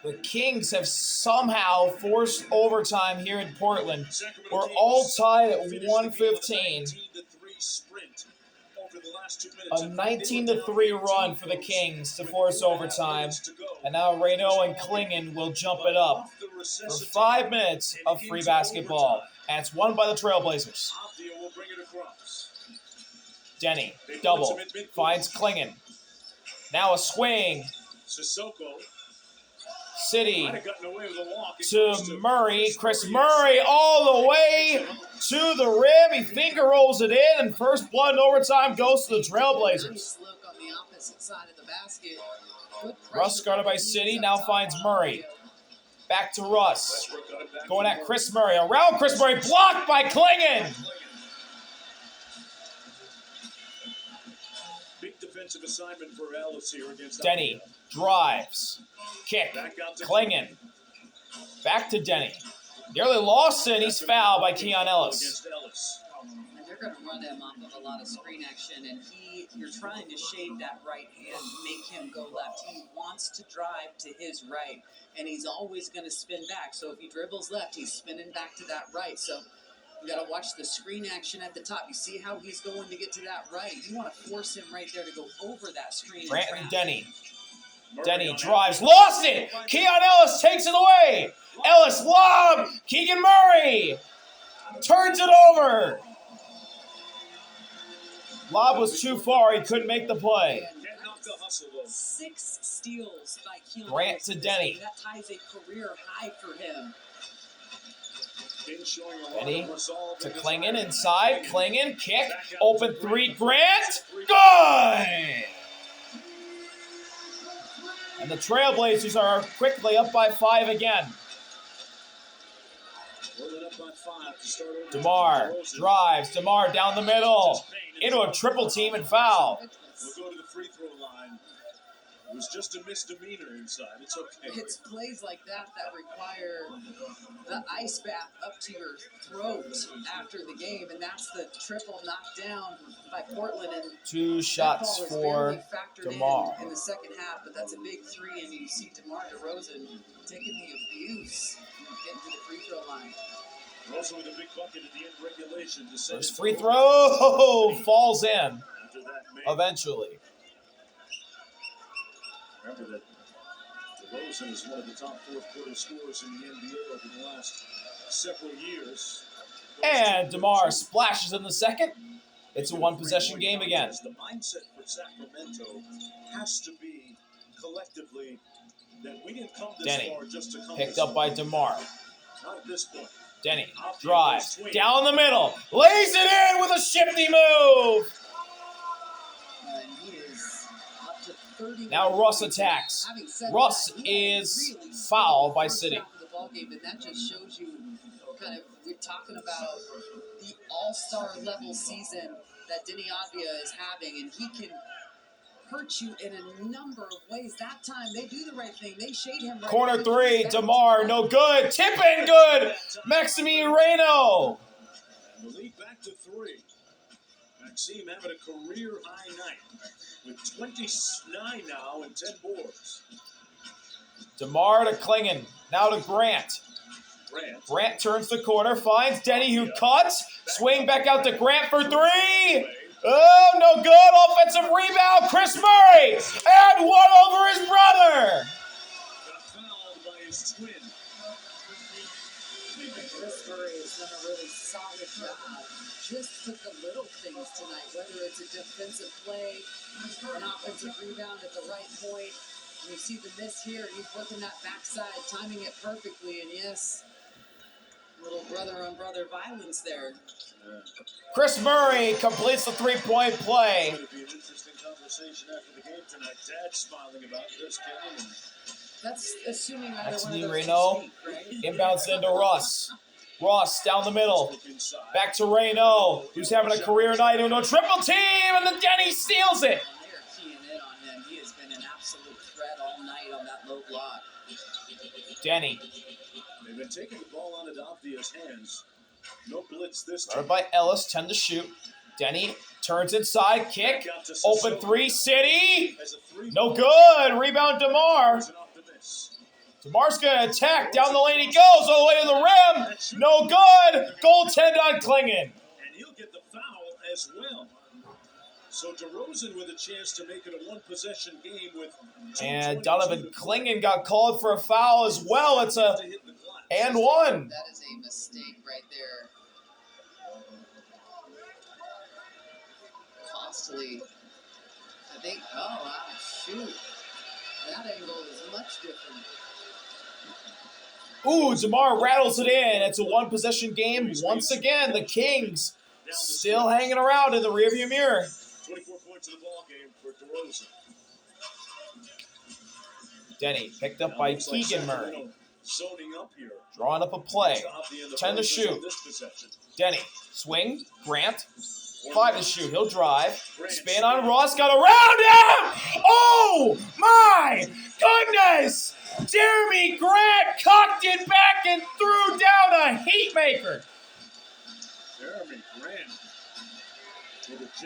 The Kings have somehow forced overtime here in Portland. We're all tied at 1:15. A 19-3 run for the Kings to force overtime. And now Reno and Klingon will jump it up for 5 minutes of free basketball. And it's won by the Trailblazers. Deni, double, finds Klingon. Now a swing. City to Murray. Chris Murray all the way to the rim. He finger rolls it in, and first blood in overtime goes to the Trailblazers. Russ guarded by City, now finds Murray. Back to Russ. Going at Chris Murray. Around Chris Murray, blocked by Klingon. Big defensive assignment for Ellis here against Deni drives. Kick. Klingon. Back to Deni. Nearly lost it. He's fouled by Keon Ellis. And they're going to run him off of a lot of screen action, and you're trying to shade that right hand, make him go left. He wants to drive to his right, and he's always going to spin back. So if he dribbles left, he's spinning back to that right. So you got to watch the screen action at the top. You see how he's going to get to that right. You want to force him right there to go over that screen. Grant and Deni. Deni drives, lost it. Keon Ellis takes it away. Ellis lob. Keegan Murray turns it over. Lob was too far. He couldn't make the play. 6 steals by Keon Grant to Deni. That ties a career high for him. Deni to Klingon inside. Klingon kick. Open three. Grant. Good. And the Trailblazers are quickly up by 5 again. DeMar drives. DeMar down the middle. Into a triple team and foul. We'll go to the free throw line. It was just a misdemeanor inside. It's okay. It's plays like that require the ice bath up to your throat after the game, and that's the triple knockdown by Portland. And 2 shots for DeMar. In the second half, but that's a big 3, and you see DeMar DeRozan taking the abuse and getting to the free throw line. Also with a big bucket at the end regulation. First free throw falls in eventually. Remember that DeRozan is one of the top fourth quarter scorers in the NBA over the last several years. And DeMar splashes in the second. It's a one-possession game again. The mindset for Sacramento has to be collectively that we didn't come this Deni far just to come picked this up by DeMar. Not at this point. Deni drives down the middle, lays it in with a shifty move. Now Russ attacks. Russ is fouled by City. And that just shows you kind of, we're talking about the all-star level season that Deni is having, and he can hurt you in a number of ways. That time, they do the right thing. They shade him right. Corner 3, DeMar, no good. Tip in good. Maxime Reno. And the lead back to 3. Maxime having a career-high night with 29 now and 10 boards. DeMar to Klingon. Now to Grant. Grant turns the corner, finds Deni who cuts. Swing back out to Grant for 3. Oh, no good. Offensive rebound. Chris Murray. And one over his brother. Got fouled by his twin. Chris Murray has done a really solid job just with the little things tonight, whether it's a defensive play, an offensive rebound at the right point. And you see the miss here, he's working that backside, timing it perfectly, and yes, little brother-on-brother violence there. Chris Murray completes the three-point play. It's going to be an interesting conversation after the game tonight. Dad's smiling about this kid. That's assuming either Maxime one of those Reno speak, right? inbounds into Russ. Russ down the middle. Back to Reno, who's having a career night into a triple team, and the Deni steals it. They're keying in on him. He has been an absolute threat all night on that low block. Deni. They've been taking the ball out of Davdia's hands. No blitz this time. Guarded by Ellis, 10 to shoot. Deni turns inside, kick. Open 3, City. No good. Rebound DeMar. DeMar's going to attack. Down the lane he goes. All the way to the rim. No good. Goaltend on Klingon. And he'll get the foul as well. So DeRozan with a chance to make it a one-possession game with. And Donovan Klingon got called for a foul as well. It's a and one. That is a mistake right there. Costly. I think. Oh wow! Shoot. That angle is much different. Ooh, DeMar rattles it in. It's a one-possession game. Once again, the Kings still hanging around in the rearview mirror. 24 points in the ball game for DeRozan. Deni picked up by Keegan Murray. Zoning up here. Drawing up a play. 10 to shoot. Deni, swing, Grant. 5 to shoot. He'll drive. Spin on Russ. Got around him! Oh, my goodness! Jeremy Grant cocked it back and threw down a heat maker. Jeremy Grant.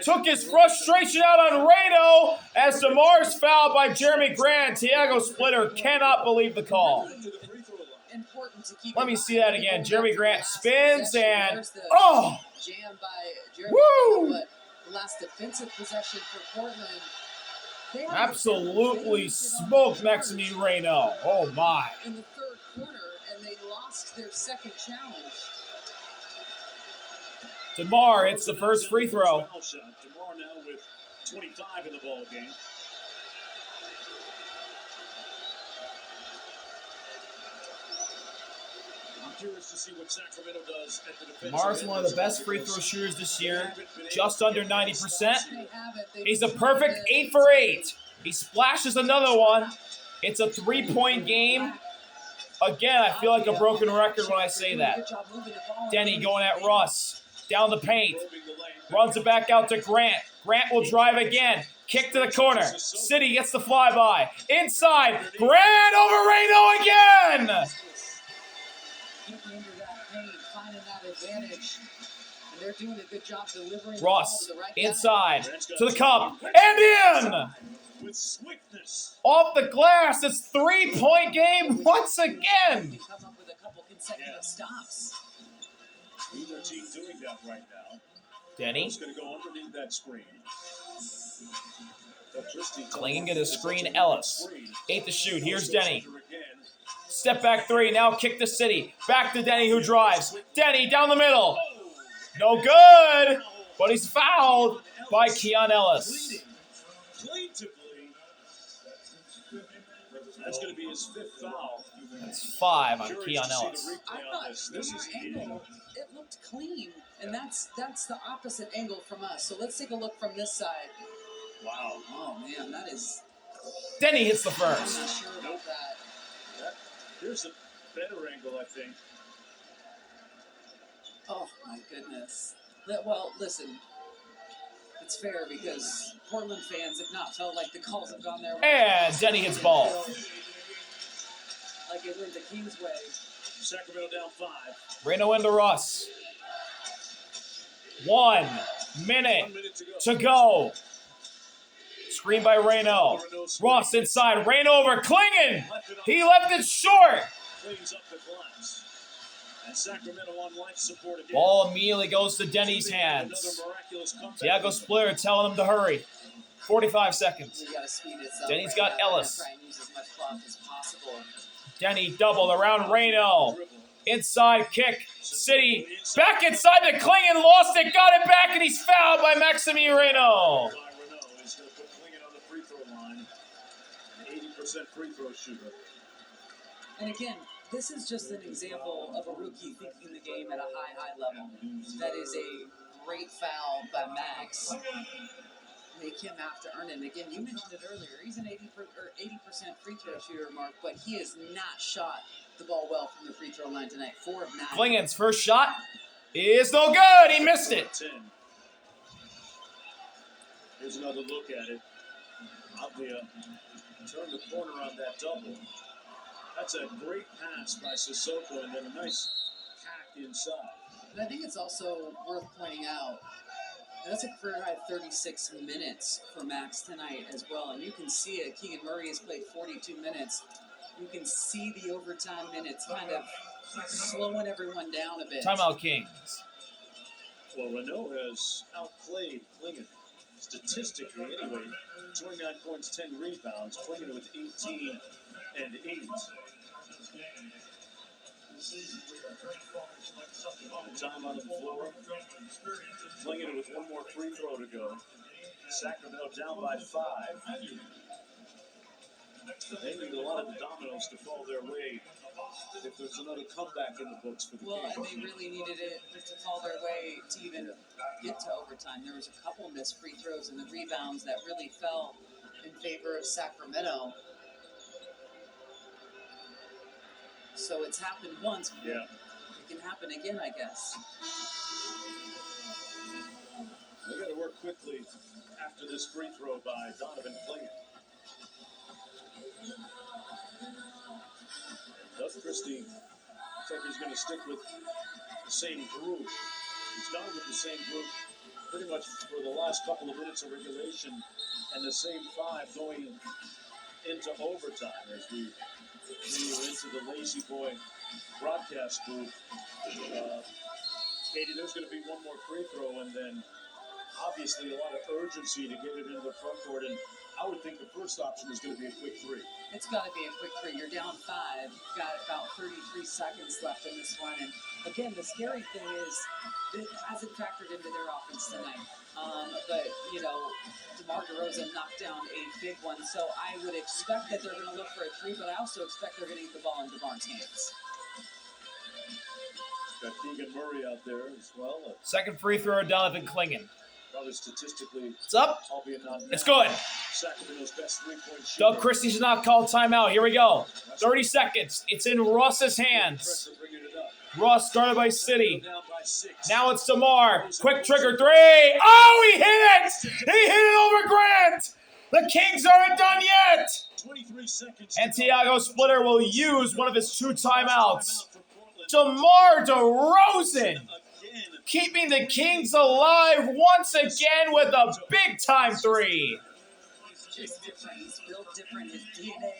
Took his frustration out on Reno as DeMar's fouled by Jeremy Grant. Tiago Splitter cannot believe the call. Let me see that again. Jeremy Grant spins and oh! Jam by Jeremy Woo! Grant, but the last defensive possession for Portland. They had Absolutely smoked Maxime Reno. Oh my. in the third quarter, and they lost their second challenge. DeMar hits the first free throw. DeMar now with 25 in the ball game. I'm curious to see what Sacramento does at the defensive DeMar's end. one of the best free throw shooters this year, just under 90%. They He's a perfect 8 for 8. He splashes another one. It's a 3-point game. Again, I feel like a broken record when I say that. Deni going at Russ. Down the paint. Runs it back out to Grant. Grant will drive again. Kick to the corner. City gets the flyby. Inside. Grant over Reno again! Getting into that paint, finding that advantage. And they're doing a good job delivering the Russ ball to the right guy. inside to the cup and in! With swiftness. Off the glass. It's 3-point game once again. Come up with a couple consecutive stops. Neither team doing that right now. Deni He's going to go underneath that screen. clinging to the screen. Ellis 8 to shoot. Here's Deni. Step back 3. Now kick to City. Back to Deni who drives. Deni down the middle. No good. But he's fouled by Keon Ellis. Plaintively. That's going to be his 5th foul. That's 5 on Keon Ellis. I thought from our angle, it looked clean, and that's the opposite angle from us. So let's take a look from this side. Wow. Oh man, that is. Deni hits the I'm first. not sure about that. Here's a better angle, I think. Oh my goodness. Well, listen. It's fair because Portland fans have not felt like the calls have gone their way. And Deni hits ball. Like it went the Kings' way. Sacramento down 5. Reno into Russ. 1 minute to go. Screen by Reno. Russ inside. Reno over Klingon. He left it short. Cleans up the glass. And Sacramento on life support again. Ball immediately goes to Deni's hands. Another miraculous comeback. Tiago Splitter telling him to hurry. 45 seconds. We gotta speed this up. Deni's got now. Ellis. Try and use as much clock as possible. Deni doubled around Reno. Inside kick. City back inside the Klingon. Lost it. Got it back. And he's fouled by Maxime Reno. Renault is going to put Klingon on the free throw line. An 80% free throw shooter. And again, this is just an example of a rookie thinking the game at a high level. That is a great foul by Max. Make him have to earn it. And again, you mentioned it earlier. He's an 80% free throw shooter, Mark, but he has not shot the ball well from the free throw line tonight. 4 of 9. Klingon's first shot is no good. He missed it. 10. Here's another look at it. Avdia turned the corner on that double. That's a great pass by Sissoko, and then a nice hack inside. And I think it's also worth pointing out, that's a career high 36 minutes for Max tonight as well. And you can see it. Keegan Murray has played 42 minutes. you can see the overtime minutes kind of slowing everyone down a bit. Timeout Kings. Well, Renault has outplayed Klingen. Statistically, anyway, 29 points, 10 rebounds. Klingen with 18 and 8. Time on the floor. Klingen with one more free throw to go. Sacramento down by 5. They need a lot of the dominoes to fall their way if there's another comeback in the books for the Well, game. and they really needed it to fall their way to even get to overtime. There was a couple missed free throws and the rebounds that really fell in favor of Sacramento. So it's happened once. Yeah. It can happen again, I guess. They got to work quickly after this free throw by Donovan Klingen. Doug Christie looks like he's going to stick with the same group. He's gone with the same group pretty much for the last couple of minutes of regulation, and the same 5 going into overtime as we continue into the Lazy Boy broadcast booth. Katie, there's going to be one more free throw, and then obviously a lot of urgency to get it into the front court. And I would think the first option is going to be a quick 3. It's got to be a quick 3. You're down 5. You've got about 33 seconds left in this one. And again, the scary thing is it hasn't factored into their offense tonight. But, you know, DeMar DeRozan knocked down a big one. So I would expect that they're going to look for a 3, but I also expect they're going to get the ball in DeMar's hands. Got Keegan Murray out there as well. Second free throw, Donovan Klingen. Probably statistically, It's up. albeit not It's good. Sacramento's best 3-point shooter. Doug Christie should not call timeout. Here we go. 30 seconds. It's in Russ's hands. Pressure bringing it up. Russ guarded by City. Down by 6. Now it's DeMar. Quick trigger 3. Oh, he hit it! He hit it over Grant! The Kings aren't done yet! 23 seconds. And Tiago Splitter will use one of his 2 timeouts. DeMar DeRozan keeping the Kings alive once again with a big-time 3. Just different. He's built different. His DNA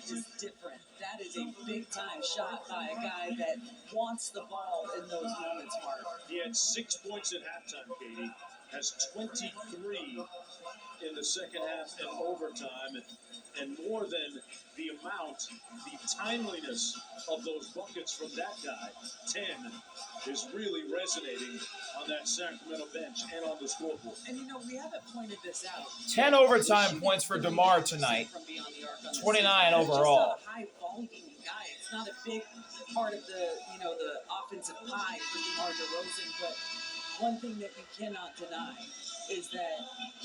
is different. That is a big-time shot by a guy that wants the ball in those moments, Mark. He had 6 points at halftime, Katie. Has 23 in the second half and overtime. And more than the amount, the timeliness of those buckets from that guy, 10, is really resonating on that Sacramento bench and on the scoreboard. And you know, we haven't pointed this out. 10 overtime points for DeMar tonight. 29 overall. It's just not a high-volume guy. It's not a big part of the, you know, the offensive pie for DeMar DeRozan. But one thing that you cannot deny is that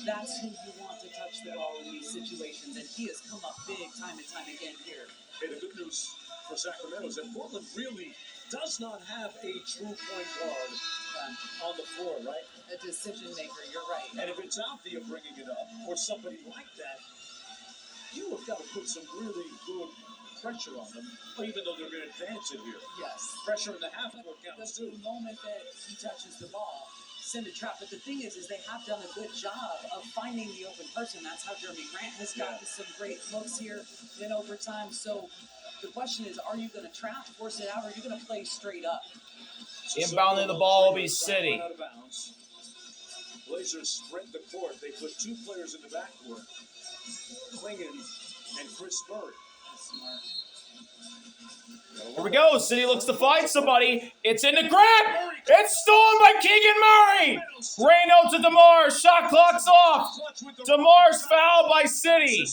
that's who you want to touch the ball in these situations, and he has come up big time and time again here. Hey, the good news for Sacramento is that Portland really does not have a true point guard on the floor, right? A decision maker, you're right. And if it's Althea bringing it up, or somebody like that, you have got to put some really good pressure on them, even though they're going to advance it here. Yes. Pressure in the half court counts too. The moment that he touches the ball, send a trap. But the thing is they have done a good job of finding the open person. That's how Jeremy Grant has gotten some great looks here in overtime. So the question is, are you going to trap, force it out, or are you going to play straight up? Inbounding the ball will be City. Out of bounds. Blazers sprint the court. They put 2 players in the backcourt, Klingen and Chris Murray. Smart. Here we go. City looks to find somebody. It's in the grab. It's stolen by Keegan Murray. Reyno to DeMar. Shot clock's off. DeMar's fouled by City.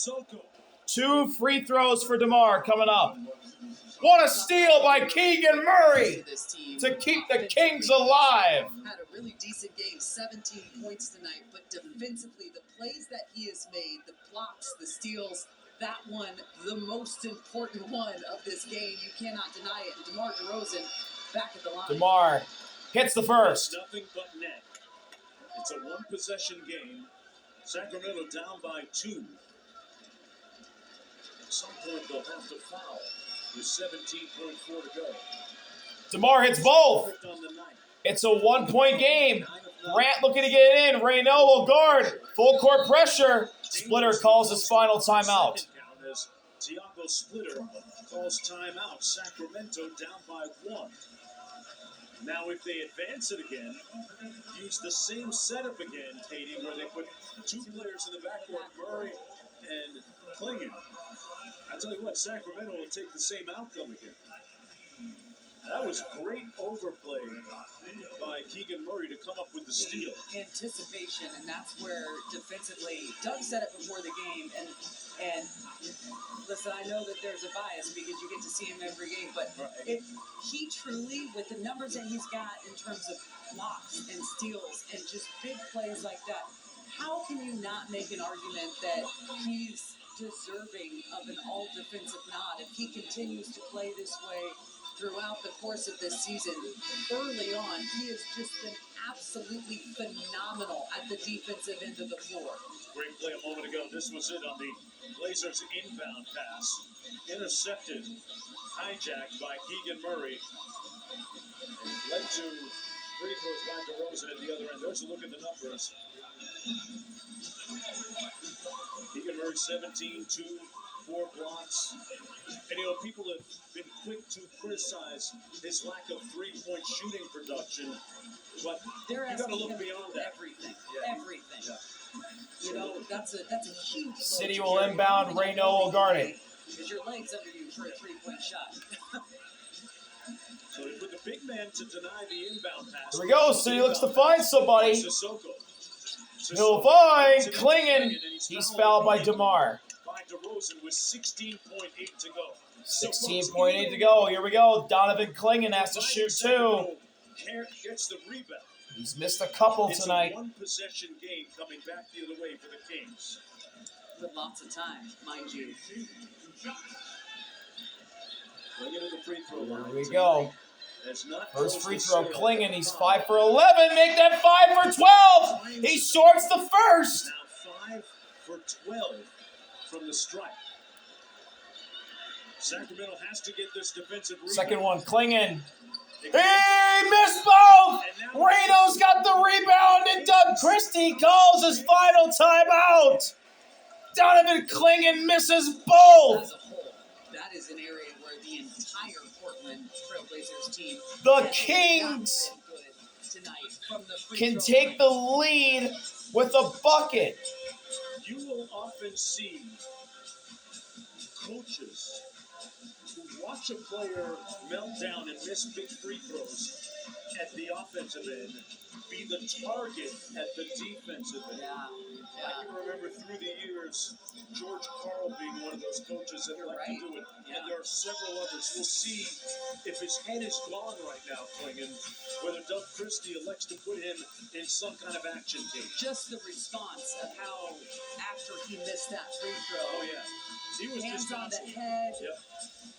2 free throws for DeMar coming up. What a steal by Keegan Murray to keep the Kings alive. Had a really decent game, 17 points tonight, but defensively, the plays that he has made, the blocks, the steals, that one, the most important one of this game. You cannot deny it. And DeMar DeRozan back at the line. DeMar hits the first. Nothing but net. It's a 1-possession game. Sacramento down by 2. At some point, they'll have to foul with 17.4 to go. DeMar hits both. It's a 1-point game. Grant looking to get it in. Reyno will guard. Full court pressure. Splitter calls his final timeout. Tiago Splitter calls timeout. Sacramento down by 1. Now, if they advance it again, use the same setup again, Katie, where they put 2 players in the backcourt, Murray and Klingon. I tell you what, Sacramento will take the same outcome again. That was great overplay by Keegan Murray to come up with the steal. Anticipation, and that's where defensively, Doug said it before the game, and listen, I know that there's a bias because you get to see him every game, but he truly, with the numbers that he's got in terms of blocks and steals and just big plays like that, how can you not make an argument that he's deserving of an all-defensive nod if he continues to play this way throughout the course of this season? Early on, he has just been absolutely phenomenal at the defensive end of the floor. Great play a moment ago. This was it on the Blazers inbound pass. Intercepted, hijacked by Keegan Murray. And led to free throws by DeRozan at the other end. There's a look at the numbers. Keegan Murray 17, 2, 4 blocks. And people have been quick to criticize his lack of three-point shooting production, but you got to look beyond that. Everything. That's a huge. City will inbound. Reno will guard it. Because your leg's under you for a three-point shot. So they put the big man to deny the inbound pass. Here we go. City looks to find somebody. He'll find Klingon. He's fouled by DeMar. By DeRozan with 16.8 to go. 16.8 to go. Here we go. Donovan Klingon has to shoot 2. Gets the rebound. He's missed a couple tonight. It's a one-possession game coming back the other way for the Kings. With lots of time, mind you. Bring it to the free throw line. Here we go. First free throw, Klingon. He's 5 for 11. Make that 5 for 12. He shorts the first. Now 5 for 12 from the stripe. Sacramento has to get this defensive rebound. Second one, Klingon. He missed both. Reno's got the rebound, and Doug Christie calls his final timeout. Donovan Klingon misses both. As a whole, that is an area where the entire Portland Trailblazers team, the Kings, can take the lead with a bucket. You will often see coaches who watch a player melt down and miss big free throws at the offensive end be the target at the defensive end. I can remember through the years George Karl being one of those coaches that like to do it, and there are several others. We'll see if his head is gone right now, Klingon, whether Doug Christie elects to put him in some kind of action game. Just the response of how after he missed that free throw. Oh yeah, he was hands on the head.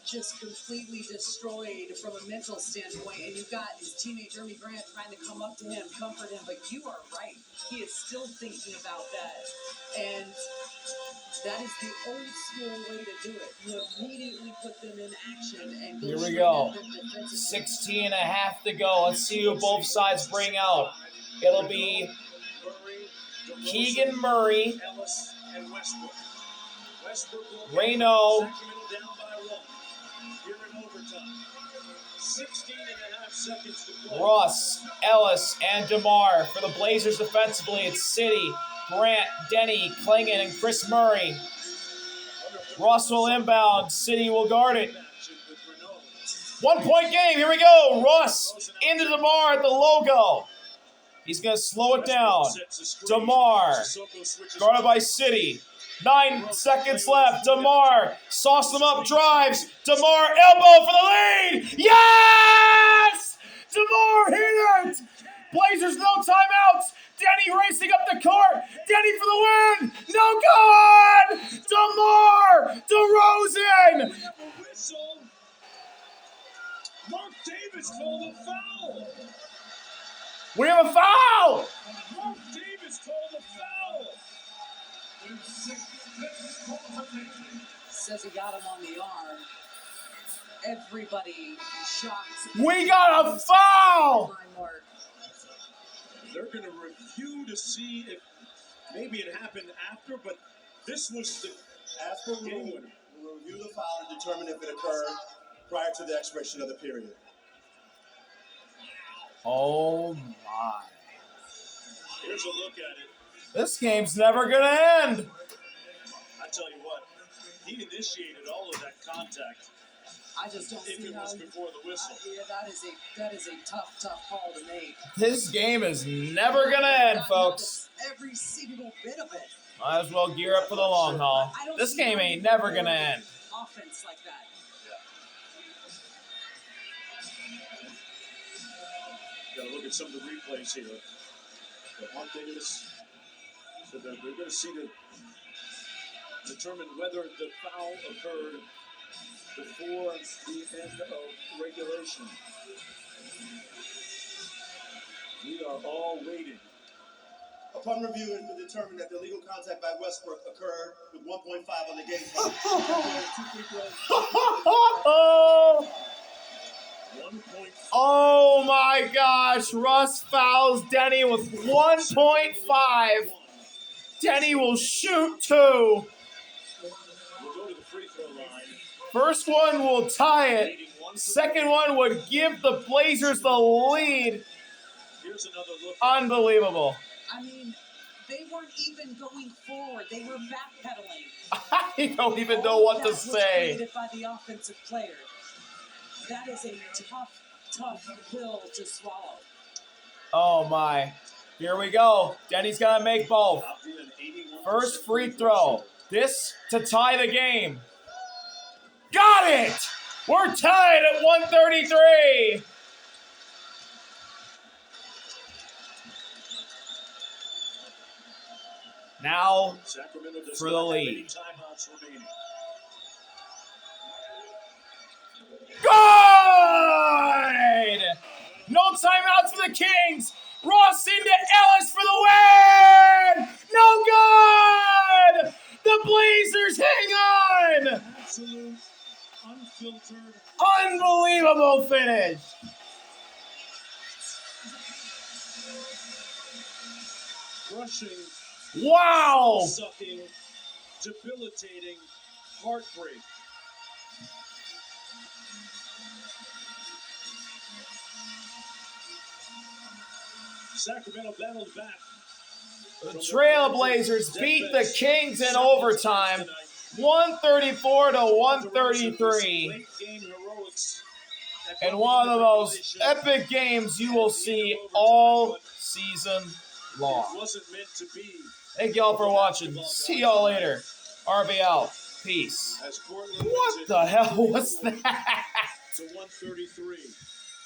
Just completely destroyed from a mental standpoint, and you've got his teammate Jeremy Grant trying to come up to him, comfort him, but you are right. He is still thinking about that, and that is the old school way to do it. You immediately put them in action and here we go. 16 and a half to go. Let's see who both sides bring out. It'll be Keegan Murray, Ellis, and Westbrook. Reno, Sacramento down by 1. Here in overtime. 16 and a half seconds to play. Russ, Ellis, and DeMar. For the Blazers defensively, it's City, Grant, Deni, Klingon, and Chris Murray. Russ will inbound. City will guard it. 1 point game. Here we go. Russ into DeMar at the logo. He's going to slow it down. DeMar, guarded by City. 9 seconds left. DeMar sauce them up, drives. DeMar elbow for the lead. Yes! DeMar hit it. Blazers no timeouts. Deni racing up the court. Deni for the win. No good. DeMar DeRozan. Mark Davis called a foul. We have a foul. Mark Davis called a foul. Says he got him on the arm. Everybody shocked. We got a foul. They're going to review to see if maybe it happened after, but this was the after game winner. We'll review the foul to determine if it occurred prior to the expiration of the period. Oh my. Here's a look at it. This game's never gonna end. I tell you what, he initiated all of that contact. I just don't If see it how. was before the whistle. Yeah, that is a tough call to make. This game is never gonna end, folks. Every single bit of it. Might as well gear up for the long haul. This game ain't never gonna end. Offense like that. Got to look at some of the replays here. But one thing is, so they're going to see to determine whether the foul occurred before the end of regulation. We are all waiting. Upon review, it has been determined that the illegal contact by Westbrook occurred with 1.5 on the game clock. Oh my gosh, Russ fouls Deni with 1.5. Deni will shoot 2. We'll go to the free throw line. First one will tie it. Second one would give the Blazers the lead. Here's another look. Unbelievable. I mean, they weren't even going forward. They were backpedaling. I don't even know what to That was say. created by the offensive player. That is a tough pill to swallow. Oh my. Here we go. Denny's gonna make both. First free throw. This to tie the game. Got it! We're tied at 133. Now for the lead. Good! No timeouts for the Kings. Ross into Ellis for the win! No good! The Blazers hang on! Absolute, unfiltered. Unbelievable finish. Crushing, Wow! sucking, debilitating heartbreak. Sacramento battled back. The Trailblazers beat the Kings in overtime, 134 to 133. And one of the most epic games you will see all season long. It wasn't meant to be. Thank y'all for watching. See y'all later. RB out. Peace. As Portland What the hell was that? to 133.